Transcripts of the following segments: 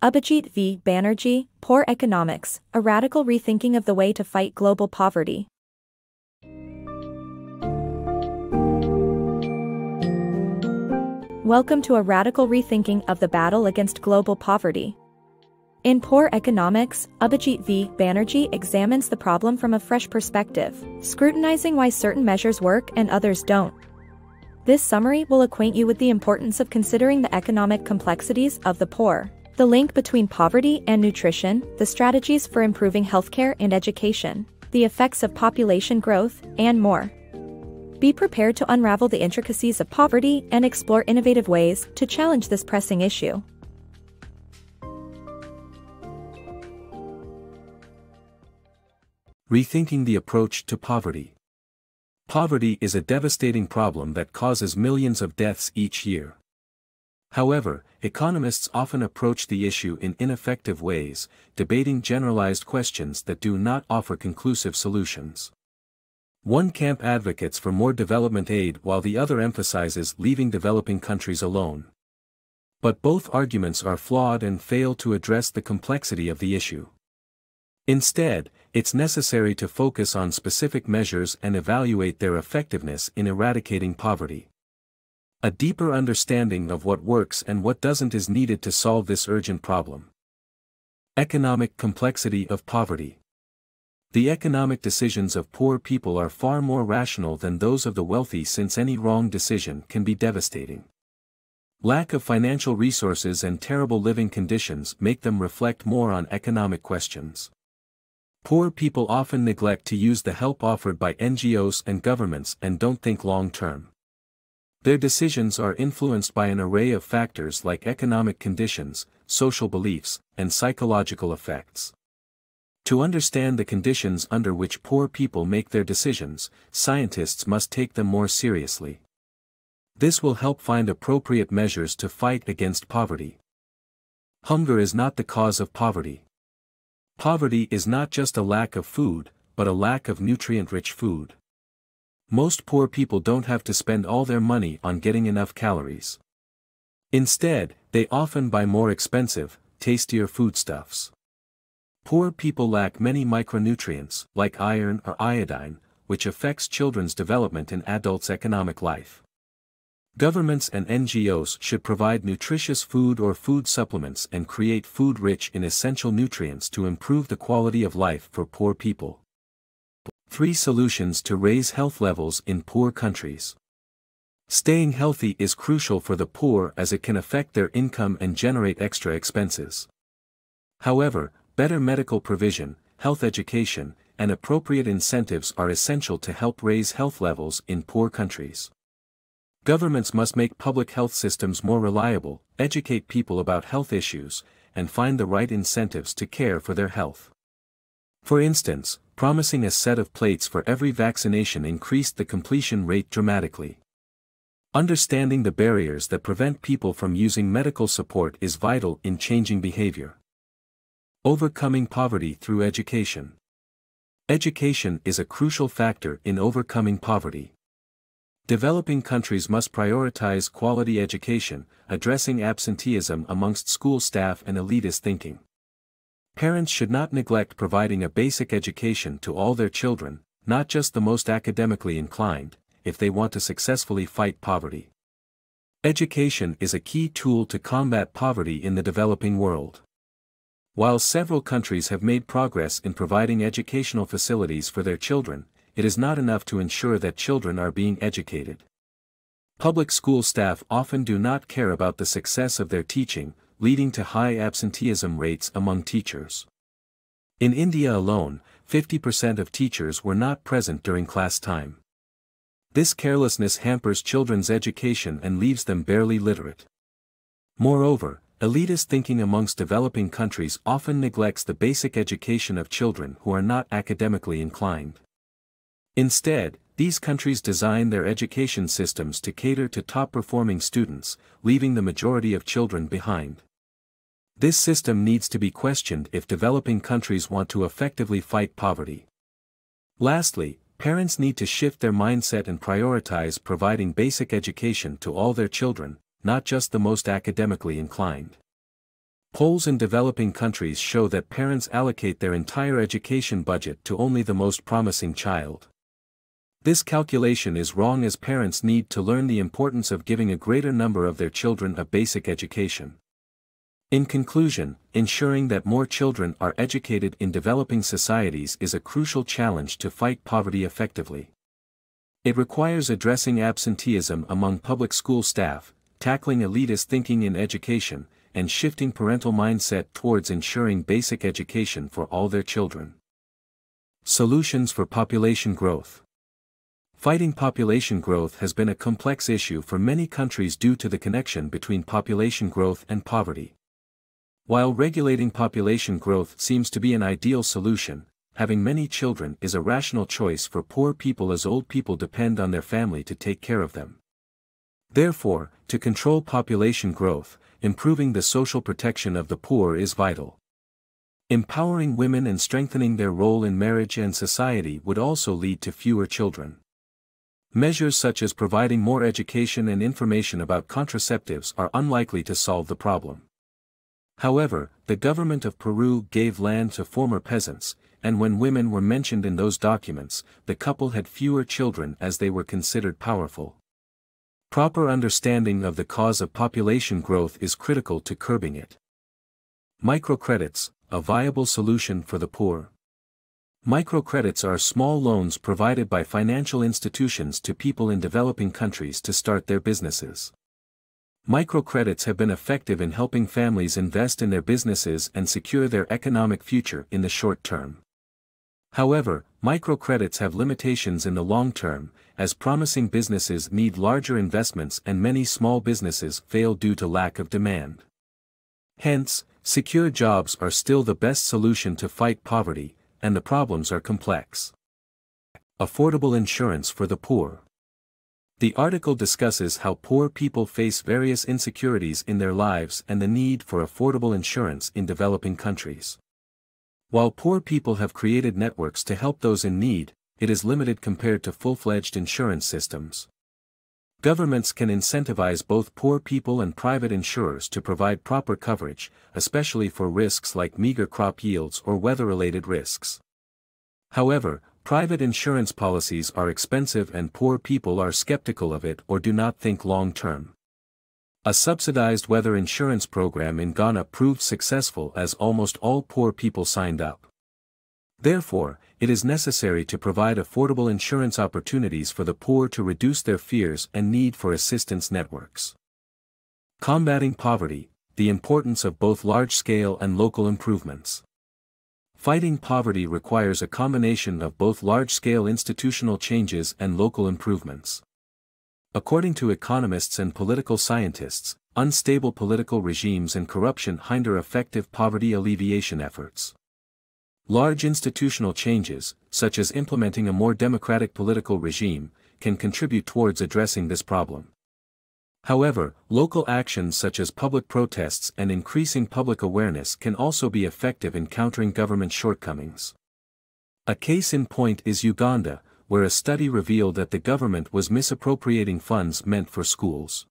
Abhijit v. Banerjee, Poor Economics, a Radical Rethinking of the Way to Fight Global Poverty. Welcome to a radical rethinking of the battle against global poverty. In Poor Economics, Abhijit v. Banerjee examines the problem from a fresh perspective, scrutinizing why certain measures work and others don't. This summary will acquaint you with the importance of considering the economic complexities of the poor, the link between poverty and nutrition, the strategies for improving healthcare and education, the effects of population growth, and more. Be prepared to unravel the intricacies of poverty and explore innovative ways to challenge this pressing issue. Rethinking the approach to poverty. Poverty is a devastating problem that causes millions of deaths each year. However, economists often approach the issue in ineffective ways, debating generalized questions that do not offer conclusive solutions. One camp advocates for more development aid while the other emphasizes leaving developing countries alone. But both arguments are flawed and fail to address the complexity of the issue. Instead, it's necessary to focus on specific measures and evaluate their effectiveness in eradicating poverty. A deeper understanding of what works and what doesn't is needed to solve this urgent problem. Economic complexity of poverty. The economic decisions of poor people are far more rational than those of the wealthy, since any wrong decision can be devastating. Lack of financial resources and terrible living conditions make them reflect more on economic questions. Poor people often neglect to use the help offered by NGOs and governments and don't think long-term. Their decisions are influenced by an array of factors like economic conditions, social beliefs, and psychological effects. To understand the conditions under which poor people make their decisions, scientists must take them more seriously. This will help find appropriate measures to fight against poverty. Hunger is not the cause of poverty. Poverty is not just a lack of food, but a lack of nutrient-rich food. Most poor people don't have to spend all their money on getting enough calories. Instead, they often buy more expensive, tastier foodstuffs. Poor people lack many micronutrients, like iron or iodine, which affects children's development and adults' economic life. Governments and NGOs should provide nutritious food or food supplements and create food rich in essential nutrients to improve the quality of life for poor people. 3 solutions to raise health levels in poor countries. Staying healthy is crucial for the poor as it can affect their income and generate extra expenses. However, better medical provision, health education, and appropriate incentives are essential to help raise health levels in poor countries. Governments must make public health systems more reliable, educate people about health issues, and find the right incentives to care for their health. For instance, promising a set of plates for every vaccination increased the completion rate dramatically. Understanding the barriers that prevent people from using medical support is vital in changing behavior. Overcoming poverty through education. Education is a crucial factor in overcoming poverty. Developing countries must prioritize quality education, addressing absenteeism amongst school staff and elitist thinking. Parents should not neglect providing a basic education to all their children, not just the most academically inclined, if they want to successfully fight poverty. Education is a key tool to combat poverty in the developing world. While several countries have made progress in providing educational facilities for their children, it is not enough to ensure that children are being educated. Public school staff often do not care about the success of their teaching, leading to high absenteeism rates among teachers. In India alone, 50% of teachers were not present during class time. This carelessness hampers children's education and leaves them barely literate. Moreover, elitist thinking amongst developing countries often neglects the basic education of children who are not academically inclined. Instead, these countries design their education systems to cater to top-performing students, leaving the majority of children behind. This system needs to be questioned if developing countries want to effectively fight poverty. Lastly, parents need to shift their mindset and prioritize providing basic education to all their children, not just the most academically inclined. Polls in developing countries show that parents allocate their entire education budget to only the most promising child. This calculation is wrong, as parents need to learn the importance of giving a greater number of their children a basic education. In conclusion, ensuring that more children are educated in developing societies is a crucial challenge to fight poverty effectively. It requires addressing absenteeism among public school staff, tackling elitist thinking in education, and shifting parental mindset towards ensuring basic education for all their children. Solutions for population growth. Fighting population growth has been a complex issue for many countries due to the connection between population growth and poverty. While regulating population growth seems to be an ideal solution, having many children is a rational choice for poor people, as old people depend on their family to take care of them. Therefore, to control population growth, improving the social protection of the poor is vital. Empowering women and strengthening their role in marriage and society would also lead to fewer children. Measures such as providing more education and information about contraceptives are unlikely to solve the problem. However, the government of Peru gave land to former peasants, and when women were mentioned in those documents, the couple had fewer children as they were considered powerful. Proper understanding of the cause of population growth is critical to curbing it. Microcredits, a viable solution for the poor. Microcredits are small loans provided by financial institutions to people in developing countries to start their businesses. Microcredits have been effective in helping families invest in their businesses and secure their economic future in the short term. However, microcredits have limitations in the long term, as promising businesses need larger investments and many small businesses fail due to lack of demand. Hence, secure jobs are still the best solution to fight poverty, and the problems are complex. Affordable insurance for the poor. The article discusses how poor people face various insecurities in their lives and the need for affordable insurance in developing countries. While poor people have created networks to help those in need, it is limited compared to full-fledged insurance systems. Governments can incentivize both poor people and private insurers to provide proper coverage, especially for risks like meager crop yields or weather-related risks. However, private insurance policies are expensive and poor people are skeptical of it or do not think long-term. A subsidized weather insurance program in Ghana proved successful as almost all poor people signed up. Therefore, it is necessary to provide affordable insurance opportunities for the poor to reduce their fears and need for assistance networks. Combating poverty, the importance of both large-scale and local improvements. Fighting poverty requires a combination of both large-scale institutional changes and local improvements. According to economists and political scientists, unstable political regimes and corruption hinder effective poverty alleviation efforts. Large institutional changes, such as implementing a more democratic political regime, can contribute towards addressing this problem. However, local actions such as public protests and increasing public awareness can also be effective in countering government shortcomings. A case in point is Uganda, where a study revealed that the government was misappropriating funds meant for schools.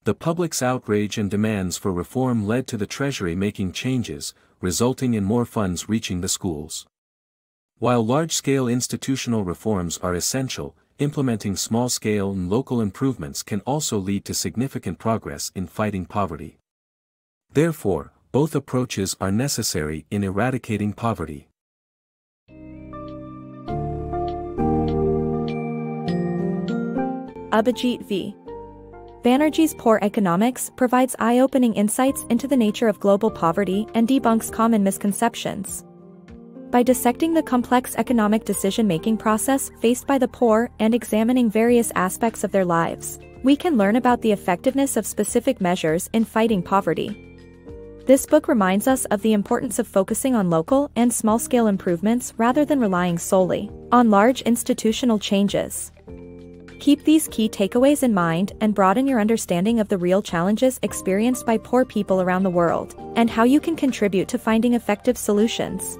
The public's outrage and demands for reform led to the Treasury making changes, resulting in more funds reaching the schools. While large-scale institutional reforms are essential, implementing small-scale and local improvements can also lead to significant progress in fighting poverty. Therefore, both approaches are necessary in eradicating poverty. Abhijit v. Banerjee's Poor Economics provides eye-opening insights into the nature of global poverty and debunks common misconceptions. By dissecting the complex economic decision-making process faced by the poor and examining various aspects of their lives, we can learn about the effectiveness of specific measures in fighting poverty. This book reminds us of the importance of focusing on local and small-scale improvements rather than relying solely on large institutional changes. Keep these key takeaways in mind and broaden your understanding of the real challenges experienced by poor people around the world, and how you can contribute to finding effective solutions.